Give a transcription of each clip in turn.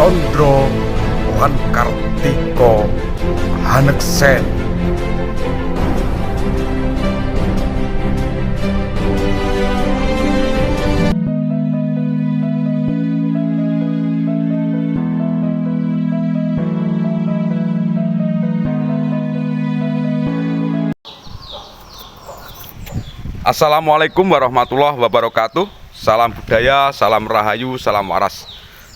Condro Wan Kartiko Haneksen. Assalamualaikum warahmatullahi wabarakatuh. Salam budaya, salam rahayu, salam waras.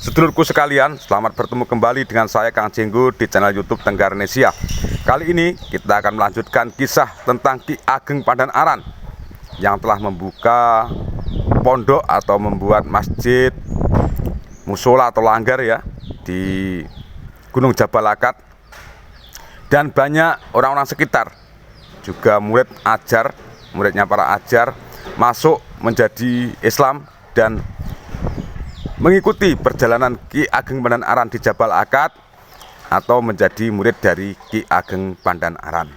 Sedulurku sekalian, selamat bertemu kembali dengan saya Kang Jenggo di channel YouTube Tenggarnesia. Kali ini kita akan melanjutkan kisah tentang Ki Ageng Pandan-aran yang telah membuka pondok atau membuat masjid, musola atau langgar ya di Gunung Jabal Akad, dan banyak orang-orang sekitar juga muridnya para ajar masuk menjadi Islam dan mengikuti perjalanan Ki Ageng Pandan-aran di Jabal Akad atau menjadi murid dari Ki Ageng Pandan-aran.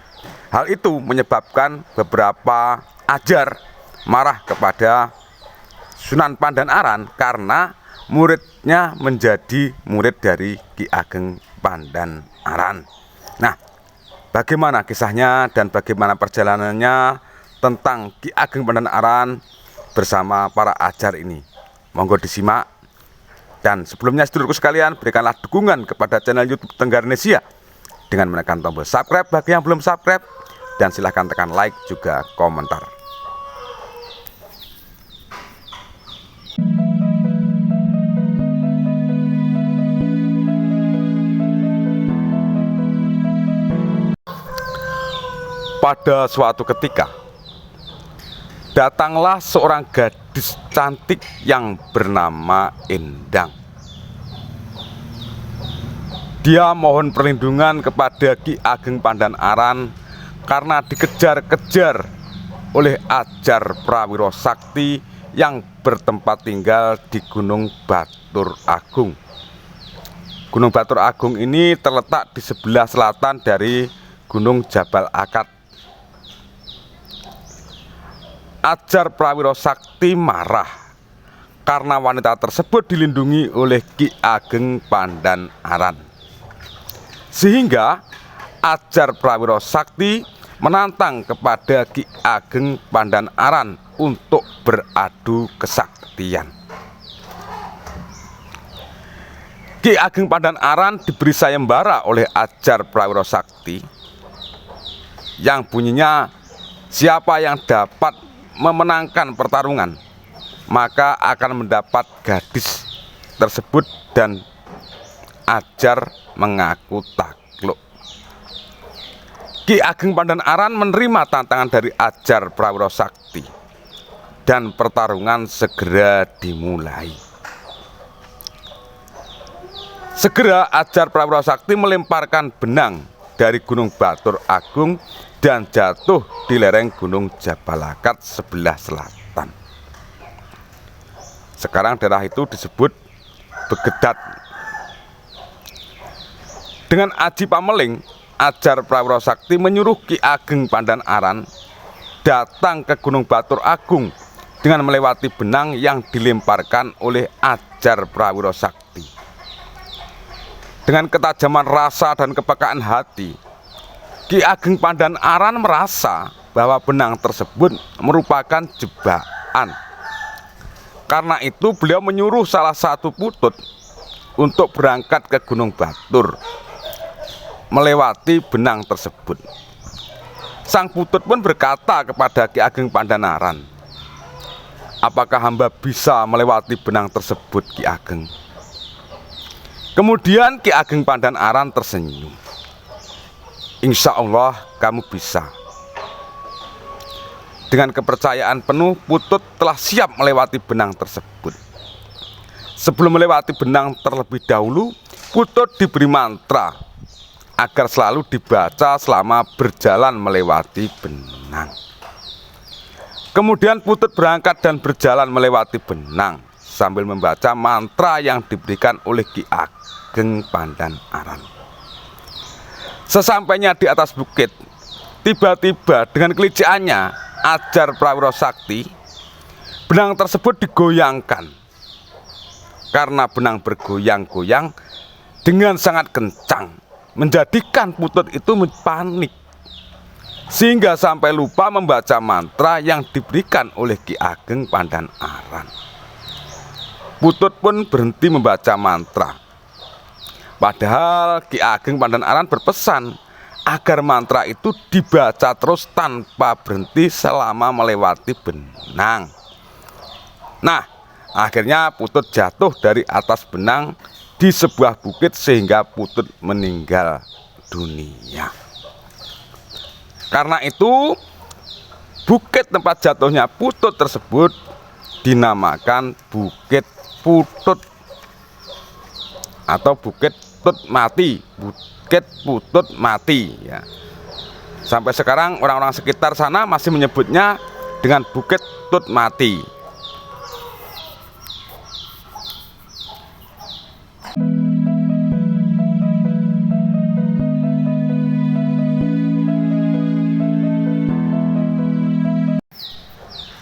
Hal itu menyebabkan beberapa ajar marah kepada Sunan Pandan-aran karena muridnya menjadi murid dari Ki Ageng Pandan-aran. Nah, bagaimana kisahnya dan bagaimana perjalanannya tentang Ki Ageng Pandan-aran bersama para ajar ini? Monggo disimak. Dan sebelumnya sedulurku sekalian, berikanlah dukungan kepada channel YouTube Tenggarnesia dengan menekan tombol subscribe bagi yang belum subscribe, dan silahkan tekan like juga komentar. Pada suatu ketika, datanglah seorang gadis cantik yang bernama Endang. Dia mohon perlindungan kepada Ki Ageng Pandan-aran karena dikejar-kejar oleh ajar Prawiro Sakti yang bertempat tinggal di Gunung Batur Agung. Gunung Batur Agung ini terletak di sebelah selatan dari Gunung Jabal Akad. Ajar Prawiro Sakti marah karena wanita tersebut dilindungi oleh Ki Ageng Pandan-aran, sehingga ajar Prawiro Sakti menantang kepada Ki Ageng Pandan-aran untuk beradu kesaktian. Ki Ageng Pandan-aran diberi sayembara oleh ajar Prawiro Sakti yang bunyinya, siapa yang dapat memenangkan pertarungan maka akan mendapat gadis tersebut, dan ajar mengaku takluk. Ki Ageng Pandan-aran menerima tantangan dari ajar Prawiro Sakti dan pertarungan segera dimulai. Segera ajar Prawiro Sakti melemparkan benang dari Gunung Batur Agung dan jatuh di lereng Gunung Jabal Akad sebelah selatan. Sekarang daerah itu disebut Begedat. Dengan aji pameling, ajar Prawiro Sakti menyuruh Ki Ageng Pandan-aran datang ke Gunung Batur Agung dengan melewati benang yang dilemparkan oleh ajar Prawiro Sakti. Dengan ketajaman rasa dan kepekaan hati, Ki Ageng Pandan-aran merasa bahwa benang tersebut merupakan jebakan. Karena itu beliau menyuruh salah satu putut untuk berangkat ke Gunung Batur melewati benang tersebut. Sang putut pun berkata kepada Ki Ageng Pandan-aran, apakah hamba bisa melewati benang tersebut, Ki Ageng? Kemudian Ki Ageng Pandan-aran tersenyum. Insya Allah kamu bisa. Dengan kepercayaan penuh, putut telah siap melewati benang tersebut. Sebelum melewati benang terlebih dahulu, putut diberi mantra agar selalu dibaca selama berjalan melewati benang. Kemudian putut berangkat dan berjalan melewati benang sambil membaca mantra yang diberikan oleh Ki Ageng Pandan-aran. Sesampainya di atas bukit, tiba-tiba dengan kelicikannya ajar Prawiro Sakti, benang tersebut digoyangkan. Karena benang bergoyang-goyang, dengan sangat kencang, menjadikan Putut itu panik, sehingga sampai lupa membaca mantra yang diberikan oleh Ki Ageng Pandanaran. Putut pun berhenti membaca mantra. Padahal Ki Ageng Pandanaran berpesan agar mantra itu dibaca terus tanpa berhenti selama melewati benang. Nah, akhirnya Putut jatuh dari atas benang di sebuah bukit sehingga Putut meninggal dunia. Karena itu, bukit tempat jatuhnya Putut tersebut dinamakan Bukit Putut atau Bukit Tut Mati, Bukit Putut Mati ya. Sampai sekarang orang-orang sekitar sana masih menyebutnya dengan Bukit Tut Mati.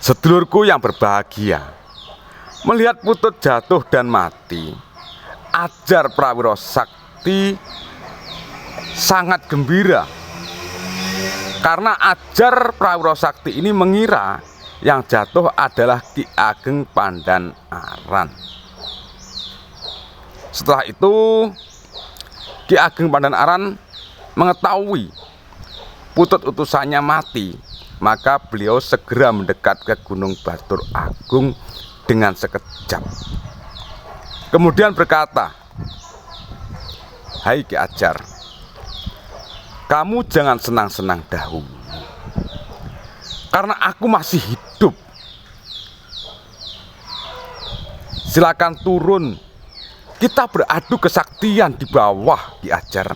Sedulurku yang berbahagia, melihat Putut jatuh dan mati, Ajar Prawiro Sakti sangat gembira. Karena Ajar Prawiro Sakti ini mengira yang jatuh adalah Ki Ageng Pandanaran. Setelah itu, Ki Ageng Pandanaran mengetahui Putut utusannya mati, maka beliau segera mendekat ke Gunung Batur Agung dengan sekejap. Kemudian berkata, "Hai Ki Ajar, kamu jangan senang-senang dahulu, karena aku masih hidup. Silakan turun, kita beradu kesaktian di bawah, Ki Ajar."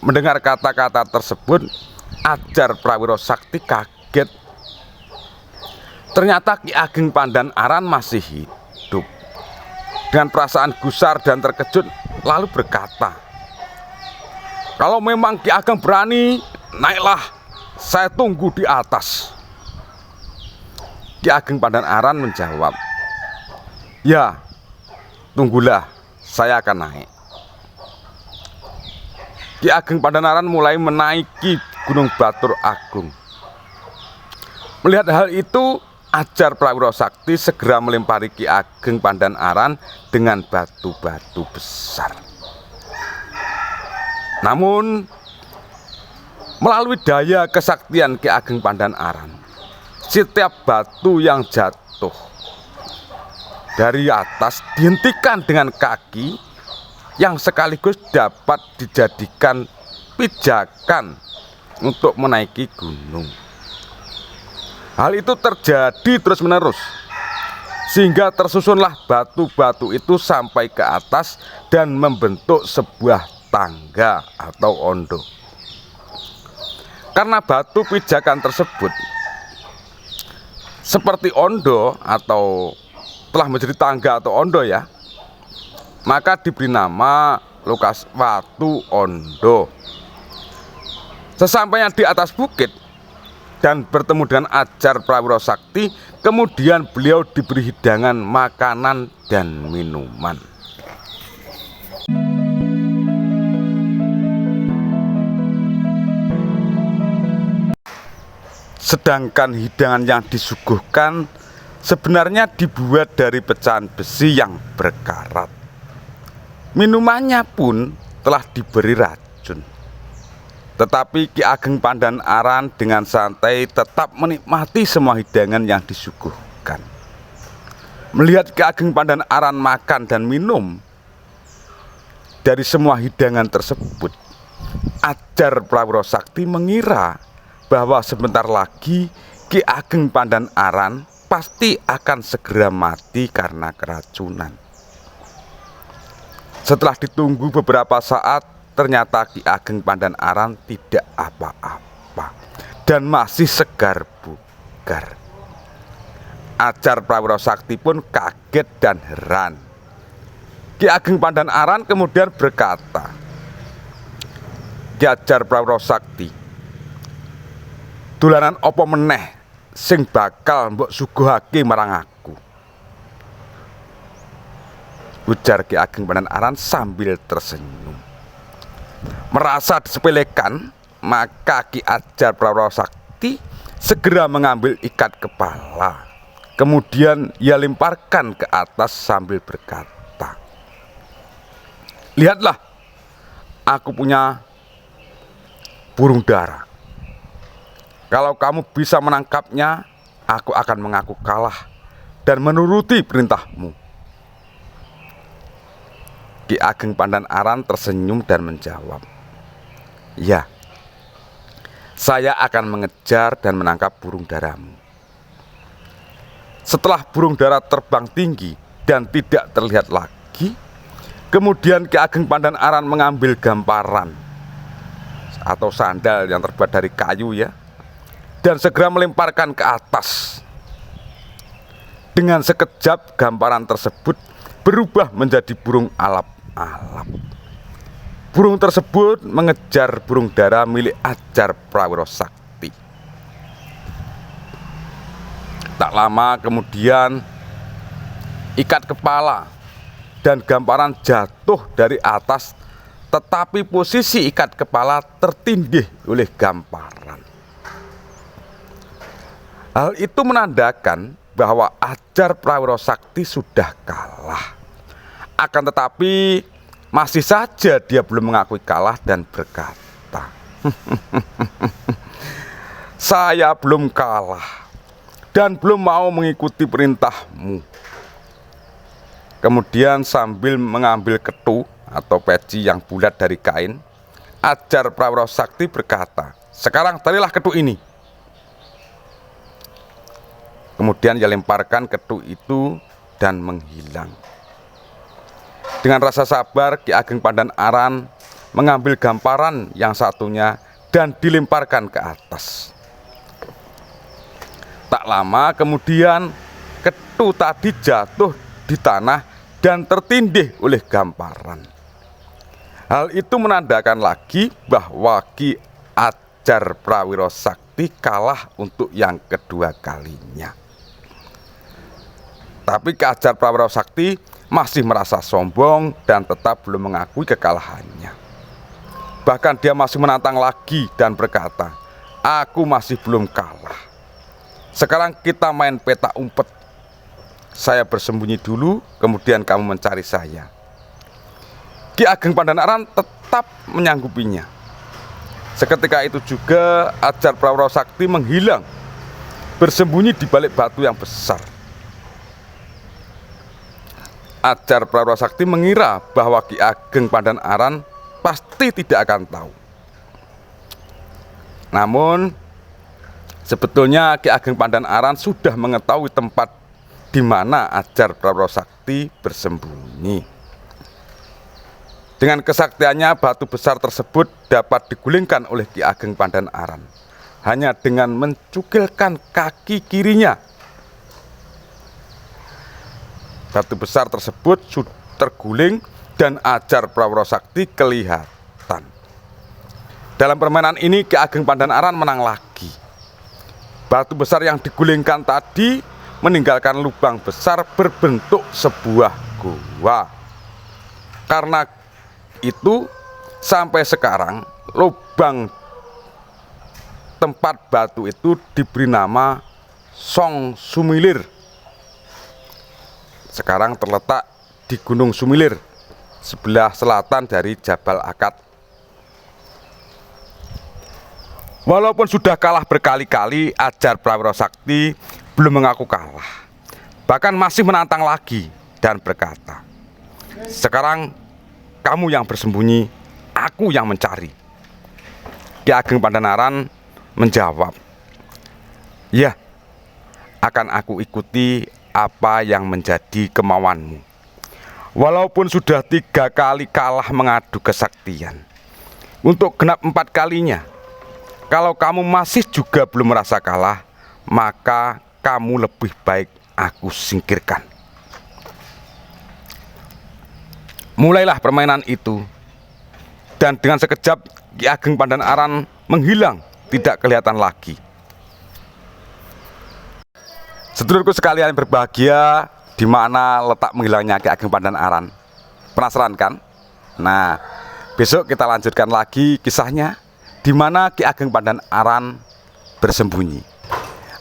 Mendengar kata-kata tersebut, Ajar Prawiro Sakti kaget. Ternyata Ki Ageng Pandanaran masih hidup. Dengan perasaan gusar dan terkejut, lalu berkata, "Kalau memang Ki Ageng berani, naiklah, saya tunggu di atas." Ki Ageng Pandanaran menjawab, "Ya, tunggulah, saya akan naik." Ki Ageng Pandanaran mulai menaiki Gunung Batur Agung. Melihat hal itu, Ajar Prawiro Sakti segera melempari Ki Ageng Pandanaran dengan batu-batu besar. Namun, melalui daya kesaktian Ki Ageng Pandanaran, setiap batu yang jatuh dari atas dihentikan dengan kaki yang sekaligus dapat dijadikan pijakan untuk menaiki gunung. Hal itu terjadi terus-menerus, sehingga tersusunlah batu-batu itu sampai ke atas dan membentuk sebuah tangga atau ondo. Karena batu pijakan tersebut seperti ondo atau telah menjadi tangga atau ondo ya, maka diberi nama Lokaswatu Ondo. Sesampainya di atas bukit dan bertemu dengan Ajar Prawiro Sakti, kemudian beliau diberi hidangan makanan dan minuman. Sedangkan hidangan yang disuguhkan sebenarnya dibuat dari pecahan besi yang berkarat. Minumannya pun telah diberi racun. Tetapi Ki Ageng Pandanaran dengan santai tetap menikmati semua hidangan yang disuguhkan. Melihat Ki Ageng Pandanaran makan dan minum dari semua hidangan tersebut, Ajar Prawiro Sakti mengira bahwa sebentar lagi Ki Ageng Pandanaran pasti akan segera mati karena keracunan. Setelah ditunggu beberapa saat, ternyata Ki Ageng Pandanaran tidak apa-apa dan masih segar bugar. Ajar Prawiro Sakti pun kaget dan heran. Ki Ageng Pandanaran kemudian berkata, "Ki Ajar Prawiro Sakti, dolanan apa meneh sing bakal mbok suguhake marang aku?" ujar Ki Ageng Pandanaran sambil tersenyum. Merasa disepelekan, maka Ki Ajar Prawiro Sakti segera mengambil ikat kepala. Kemudian ia lemparkan ke atas sambil berkata, "Lihatlah, aku punya burung dara. Kalau kamu bisa menangkapnya, aku akan mengaku kalah dan menuruti perintahmu." Ki Ageng Pandanaran tersenyum dan menjawab, "Ya, saya akan mengejar dan menangkap burung daramu." Setelah burung dara terbang tinggi dan tidak terlihat lagi, kemudian Ki Ageng Pandanaran mengambil gamparan atau sandal yang terbuat dari kayu ya, dan segera melemparkan ke atas. Dengan sekejap gamparan tersebut berubah menjadi burung alap-alap. Burung tersebut mengejar burung dara milik Ajar Prawiro Sakti. Tak lama kemudian ikat kepala dan gamparan jatuh dari atas, tetapi posisi ikat kepala tertindih oleh gamparan. Hal itu menandakan bahwa Ajar Prawiro Sakti sudah kalah. Akan tetapi masih saja dia belum mengakui kalah dan berkata, "Saya belum kalah dan belum mau mengikuti perintahmu." Kemudian sambil mengambil ketu atau peci yang bulat dari kain, Ajar Prawiro Sakti berkata, "Sekarang tarilah ketu ini." Kemudian ia lemparkan ketu itu dan menghilang. Dengan rasa sabar, Ki Ageng Pandanaran mengambil gamparan yang satunya dan dilemparkan ke atas. Tak lama kemudian ketu tadi jatuh di tanah dan tertindih oleh gamparan. Hal itu menandakan lagi bahwa Ki Ajar Prawiro Sakti kalah untuk yang kedua kalinya. Tapi Ki Ajar Prawiro Sakti masih merasa sombong dan tetap belum mengakui kekalahannya. Bahkan dia masih menantang lagi dan berkata, "Aku masih belum kalah. Sekarang kita main petak umpet. Saya bersembunyi dulu, kemudian kamu mencari saya." Ki Ageng Pandanaran tetap menyanggupinya. Seketika itu juga Ajar Prawiro Sakti menghilang, bersembunyi di balik batu yang besar. Ajar Prawiro Sakti mengira bahwa Ki Ageng Pandanaran pasti tidak akan tahu. Namun sebetulnya Ki Ageng Pandanaran sudah mengetahui tempat di mana Ajar Prawiro Sakti bersembunyi. Dengan kesaktiannya, batu besar tersebut dapat digulingkan oleh Ki Ageng Pandanaran hanya dengan mencukilkan kaki kirinya. Batu besar tersebut sudah terguling dan Ajar Prawiro Sakti kelihatan. Dalam permainan ini Ki Ageng Pandanaran menang lagi. Batu besar yang digulingkan tadi meninggalkan lubang besar berbentuk sebuah gua. Karena itu sampai sekarang lubang tempat batu itu diberi nama Song Sumilir. Sekarang terletak di Gunung Sumilir, sebelah selatan dari Jabal Akad. Walaupun sudah kalah berkali-kali, Ajar Prawiro Sakti belum mengaku kalah. Bahkan masih menantang lagi dan berkata, "Sekarang kamu yang bersembunyi, aku yang mencari." Ki Ageng Pandanaran menjawab, "Ya, akan aku ikuti apa yang menjadi kemauanmu. Walaupun sudah 3 kali kalah mengadu kesaktian, untuk genap 4 kalinya, kalau kamu masih juga belum merasa kalah, maka kamu lebih baik aku singkirkan." Mulailah permainan itu, dan dengan sekejap Ki Ageng Pandanaran menghilang, tidak kelihatan lagi. Sedulurku sekalian berbahagia, di mana letak menghilangnya Ki Ageng Pandanaran? Penasaran kan? Nah, besok kita lanjutkan lagi kisahnya di mana Ki Ageng Pandan Aran bersembunyi.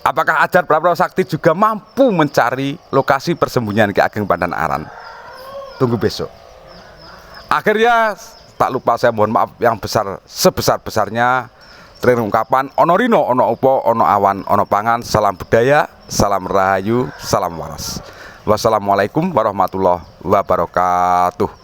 Apakah Ajar Prapto Sakti juga mampu mencari lokasi persembunyian Ki Ageng Pandan Aran? Tunggu besok. Akhirnya tak lupa saya mohon maaf yang sebesar-besarnya. Tering ungkapan ono rino, ono upo, ono awan, ono pangan. Salam budaya, salam rahayu, salam waras. Wassalamualaikum warahmatullahi wabarakatuh.